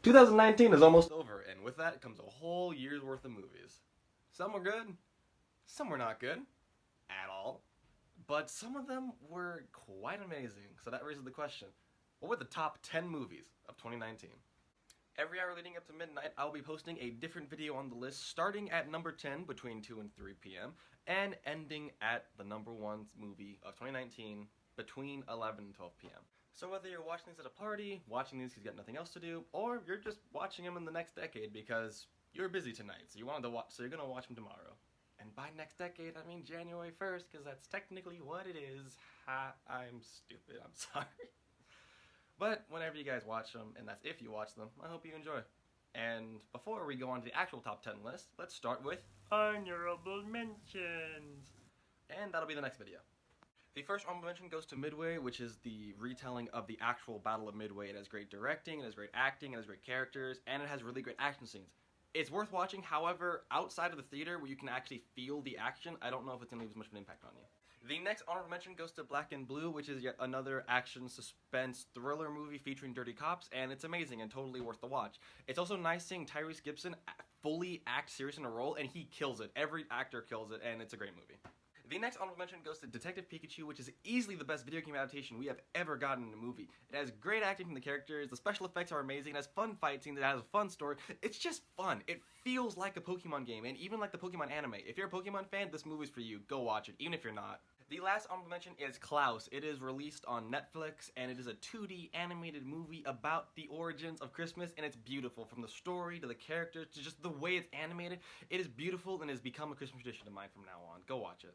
2019 is almost over, and with that comes a whole year's worth of movies. Some were good, some were not good at all, but some of them were quite amazing. So that raises the question, what were the top 10 movies of 2019? Every hour leading up to midnight, I'll be posting a different video on the list, starting at number 10 between 2 and 3 p.m., and ending at the number 1 movie of 2019 between 11 and 12 p.m. So whether you're watching these at a party, watching these because you got nothing else to do, or you're just watching them in the next decade because you're busy tonight, so you're gonna watch them tomorrow. And by next decade, I mean January 1st, because that's technically what it is. Ha, I'm stupid, I'm sorry. But whenever you guys watch them, and that's if you watch them, I hope you enjoy. And before we go on to the actual top 10 list, let's start with honorable mentions. And that'll be the next video. The first honorable mention goes to Midway, which is the retelling of the actual Battle of Midway. It has great directing, it has great acting, it has great characters, and it has really great action scenes. It's worth watching, however, outside of the theater where you can actually feel the action, I don't know if it's going to leave as much of an impact on you. The next honorable mention goes to Black and Blue, which is yet another action, suspense, thriller movie featuring dirty cops, and it's amazing and totally worth the watch. It's also nice seeing Tyrese Gibson fully act serious in a role, and he kills it. Every actor kills it, and it's a great movie. The next honorable mention goes to Detective Pikachu, which is easily the best video game adaptation we have ever gotten in a movie. It has great acting from the characters, the special effects are amazing, it has fun fight scenes, it has a fun story. It's just fun. It feels like a Pokemon game, and even like the Pokemon anime. If you're a Pokemon fan, this movie's for you. Go watch it, even if you're not. The last honorable mention is Klaus. It is released on Netflix, and it is a 2D animated movie about the origins of Christmas, and it's beautiful. From the story to the characters to just the way it's animated, it is beautiful and has become a Christmas tradition of mine from now on. Go watch it.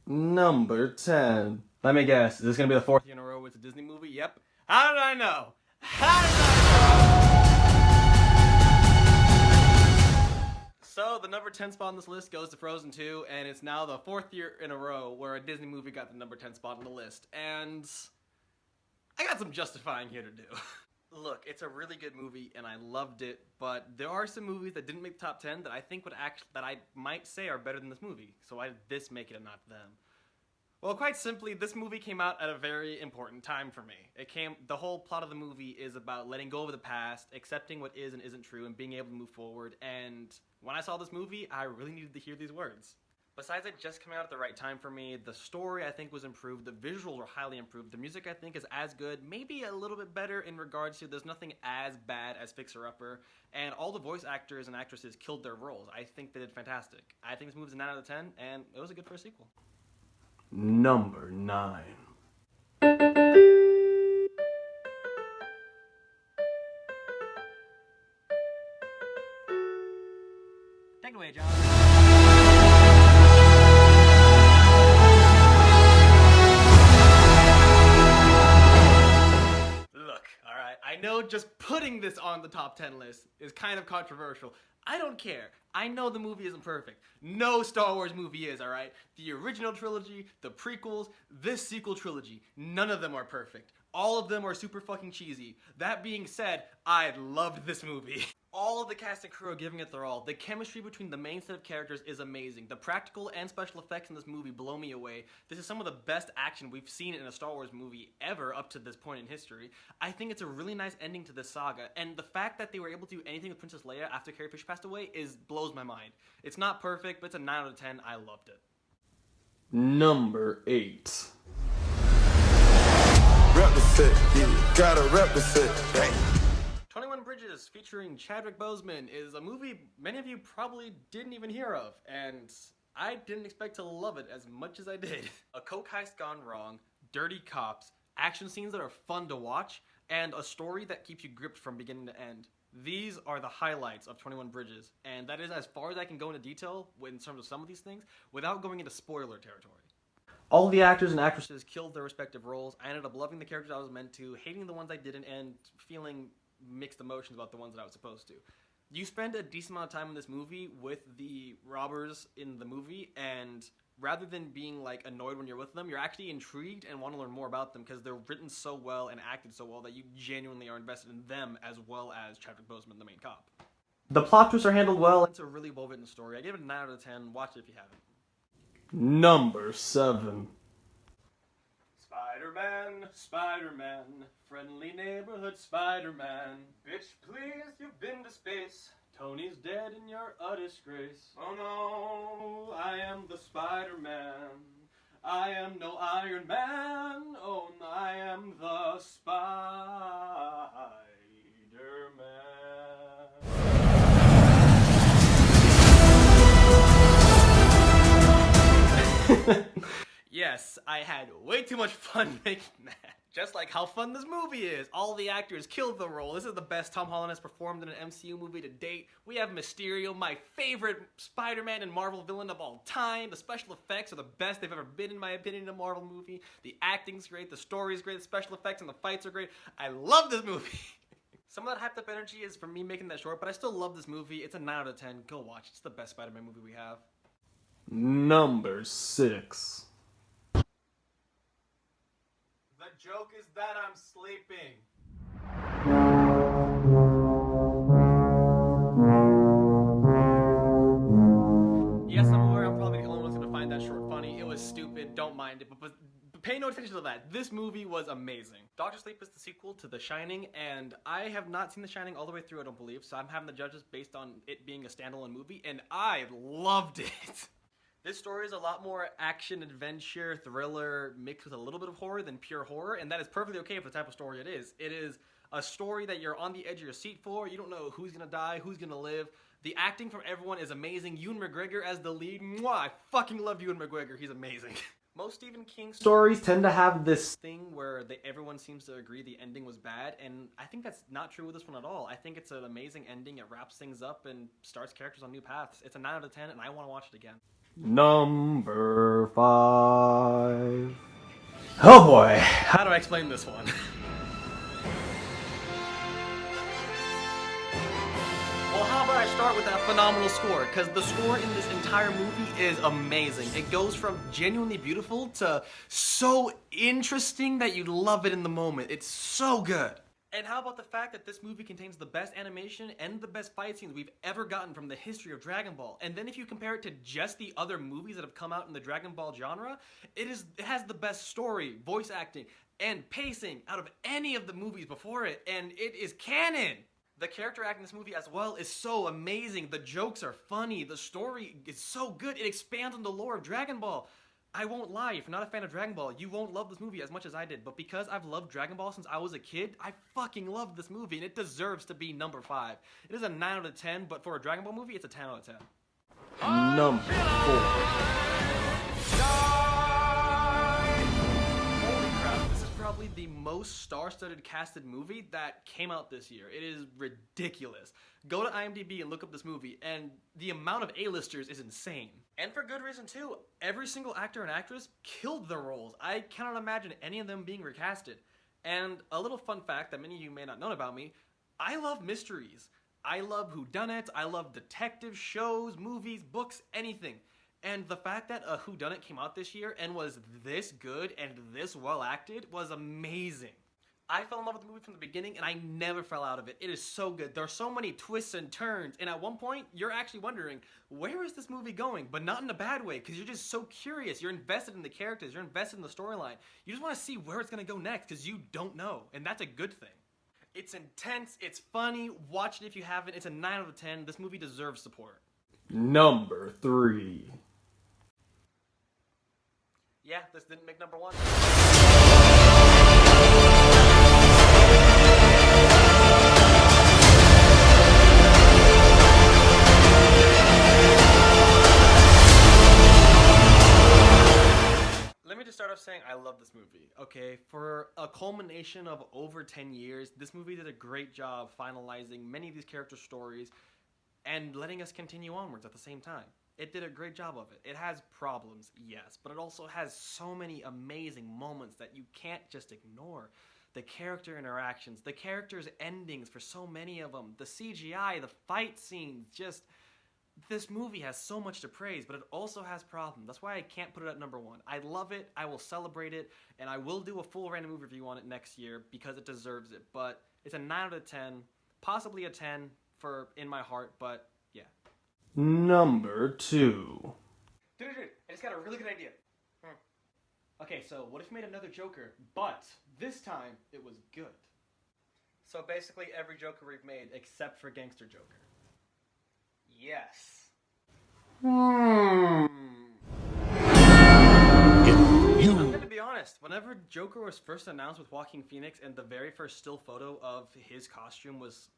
Number 10. Let me guess, is this gonna be the 4th year in a row it's a Disney movie? Yep. How did I know? How did I know? So, the number 10 spot on this list goes to Frozen 2, and it's now the 4th year in a row where a Disney movie got the number 10 spot on the list, and I got some justifying here to do. Look, it's a really good movie, and I loved it, but there are some movies that didn't make the top 10 that I think that I might say are better than this movie. So why did this make it and not them? Well, quite simply, this movie came out at a very important time for me. The whole plot of the movie is about letting go of the past, accepting what is and isn't true, and being able to move forward. And when I saw this movie, I really needed to hear these words. Besides it just coming out at the right time for me, the story I think was improved, the visuals were highly improved, the music I think is as good, maybe a little bit better in regards to there's nothing as bad as Fixer Upper, and all the voice actors and actresses killed their roles. I think they did fantastic. I think this movie's a 9 out of 10, and it was a good first sequel. Number 9. Take it away, John. I know just putting this on the top 10 list is kind of controversial. I don't care. I know the movie isn't perfect. No Star Wars movie is, alright? The original trilogy, the prequels, this sequel trilogy, none of them are perfect. All of them are super fucking cheesy. That being said, I loved this movie. All of the cast and crew are giving it their all. The chemistry between the main set of characters is amazing. The practical and special effects in this movie blow me away. This is some of the best action we've seen in a Star Wars movie ever up to this point in history. I think it's a really nice ending to this saga, and the fact that they were able to do anything with Princess Leia after Carrie Fisher passed away blows my mind. It's not perfect, but it's a 9 out of 10. I loved it. Number 8. Represent, yeah, gotta represent. Hey. 21 Bridges featuring Chadwick Boseman is a movie many of you probably didn't even hear of, and I didn't expect to love it as much as I did. A coke heist gone wrong, dirty cops, action scenes that are fun to watch, and a story that keeps you gripped from beginning to end. These are the highlights of 21 Bridges, and that is as far as I can go into detail in terms of some of these things without going into spoiler territory. All the actors and actresses killed their respective roles. I ended up loving the characters I was meant to, hating the ones I didn't, and feeling mixed emotions about the ones that I was supposed to. You spend a decent amount of time in this movie with the robbers in the movie, and rather than being like annoyed when you're with them, you're actually intrigued and want to learn more about them because they're written so well and acted so well that you genuinely are invested in them as well as Chadwick Boseman, the main cop. The plot twists are handled well. It's a really well-written story. I give it a 9 out of 10. Watch it if you haven't. Number 7. Spider-Man, Spider-Man, friendly neighborhood Spider-Man. Bitch, please, you've been to space. Tony's dead and you're a disgrace. Oh no, I am the Spider-Man. I am no Iron Man. Oh, I am the Spider-Man. Yes, I had way too much fun making that. Just like how fun this movie is. All the actors killed the role. This is the best Tom Holland has performed in an MCU movie to date. We have Mysterio, my favorite Spider-Man and Marvel villain of all time. The special effects are the best they've ever been, in my opinion, in a Marvel movie. The acting's great, the story's great, the special effects and the fights are great. I love this movie. Some of that hyped up energy is from me making that short, but I still love this movie. It's a 9 out of 10. Go watch. It's the best Spider-Man movie we have. Number 6. The joke is that I'm sleeping. Yes, I'm aware I'm probably the only one who's gonna find that short funny. It was stupid, don't mind it, but pay no attention to that. This movie was amazing. Doctor Sleep is the sequel to The Shining, and I have not seen The Shining all the way through, I don't believe, so I'm having the judges based on it being a standalone movie, and I loved it. This story is a lot more action, adventure, thriller, mixed with a little bit of horror than pure horror, and that is perfectly okay for the type of story it is. It is a story that you're on the edge of your seat for. You don't know who's gonna die, who's gonna live. The acting from everyone is amazing. Ewan McGregor as the lead, mwah, I fucking love Ewan McGregor, he's amazing. Most Stephen King stories tend to have this thing where everyone seems to agree the ending was bad, and I think that's not true with this one at all. I think it's an amazing ending. It wraps things up and starts characters on new paths. It's a 9 out of 10, and I want to watch it again. Number 5. Oh boy, how do I explain this one? Well, how about I start with that phenomenal score? Because the score in this entire movie is amazing. It goes from genuinely beautiful to so interesting that you love it in the moment. It's so good. And how about the fact that this movie contains the best animation and the best fight scenes we've ever gotten from the history of Dragon Ball? And then if you compare it to just the other movies that have come out in the Dragon Ball genre, it has the best story, voice acting, and pacing out of any of the movies before it, and it is canon! The character acting in this movie as well is so amazing. The jokes are funny, the story is so good, it expands on the lore of Dragon Ball. I won't lie, if you're not a fan of Dragon Ball, you won't love this movie as much as I did, but because I've loved Dragon Ball since I was a kid, I fucking love this movie, and it deserves to be number 5. It is a 9 out of 10, but for a Dragon Ball movie, it's a 10 out of 10. Number 4. Holy crap, this is probably the most star-studded casted movie that came out this year. It is ridiculous. Go to IMDb and look up this movie, and the amount of A-listers is insane. And for good reason too. Every single actor and actress killed their roles. I cannot imagine any of them being recasted. And a little fun fact that many of you may not know about me, I love mysteries. I love whodunits, I love detective shows, movies, books, anything. And the fact that a whodunit came out this year and was this good and this well acted was amazing. I fell in love with the movie from the beginning, and I never fell out of it. It is so good. There are so many twists and turns, and at one point, you're actually wondering, where is this movie going? But not in a bad way, because you're just so curious. You're invested in the characters. You're invested in the storyline. You just want to see where it's going to go next, because you don't know, and that's a good thing. It's intense. It's funny. Watch it if you haven't. It's a 9 out of 10. This movie deserves support. Number 3. Yeah, this didn't make number 1. Let me just start off saying I love this movie, okay? For a culmination of over 10 years, this movie did a great job finalizing many of these character stories and letting us continue onwards at the same time. It did a great job of it. It has problems, yes, but it also has so many amazing moments that you can't just ignore. The character interactions, the characters' endings for so many of them, the CGI, the fight scenes, just... This movie has so much to praise, but it also has problems. That's why I can't put it at number 1. I love it, I will celebrate it, and I will do a full random movie review on it next year because it deserves it. But it's a 9 out of 10, possibly a 10 in my heart, but yeah. Number 2. Dude, I just got a really good idea. Okay, so what if you made another Joker, but this time it was good? So basically every Joker we've made except for Gangster Joker. Yes. I'm gonna be honest, whenever Joker was first announced with Joaquin Phoenix and the very first still photo of his costume was,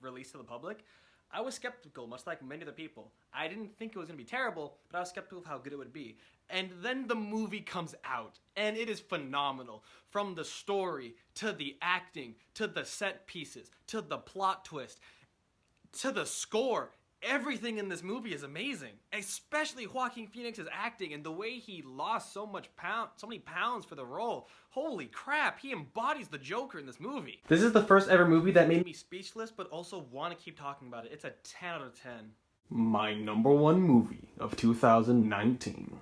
released to the public, I was skeptical, much like many other people. I didn't think it was gonna be terrible, but I was skeptical of how good it would be. And then the movie comes out, and it is phenomenal. From the story, to the acting, to the set pieces, to the plot twist, to the score. Everything in this movie is amazing, especially Joaquin Phoenix's acting and the way he lost so many pounds for the role. Holy crap, he embodies the Joker in this movie. This is the first ever movie that made me speechless, but also want to keep talking about it. It's a 10 out of 10. My number one movie of 2019.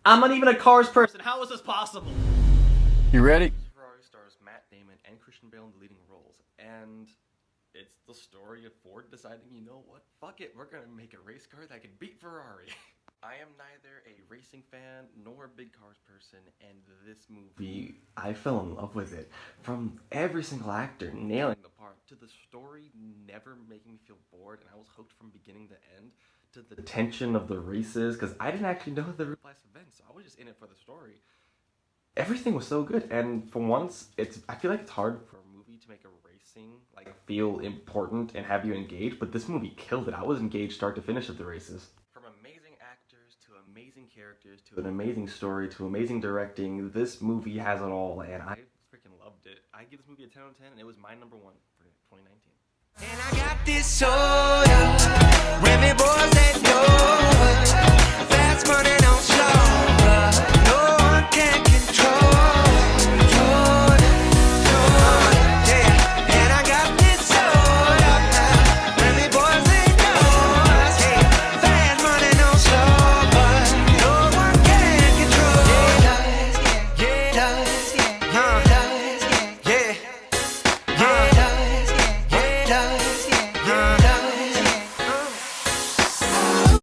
I'm not even a Cars person. How is this possible? You ready? Ferrari stars Matt Damon and Christian Bale in the leading roles, and it's the story of Ford deciding, you know what, fuck it, we're gonna make a race car that can beat Ferrari. I am neither a racing fan nor a big cars person, and this movie, I fell in love with it. From every single actor nailing the part, to the story never making me feel bored, and I was hooked from beginning to end, to the tension of the races, because I didn't actually know the real life events, so I was just in it for the story. Everything was so good, and for once, I feel like it's hard for a movie to make a racing feel important and have you engaged, but this movie killed it. I was engaged start to finish of the races. From amazing actors to amazing characters to an amazing story to amazing directing, this movie has it all, and I freaking loved it. I give this movie a 10 out of 10, and it was my number one for 2019. And I got this soda, when me boys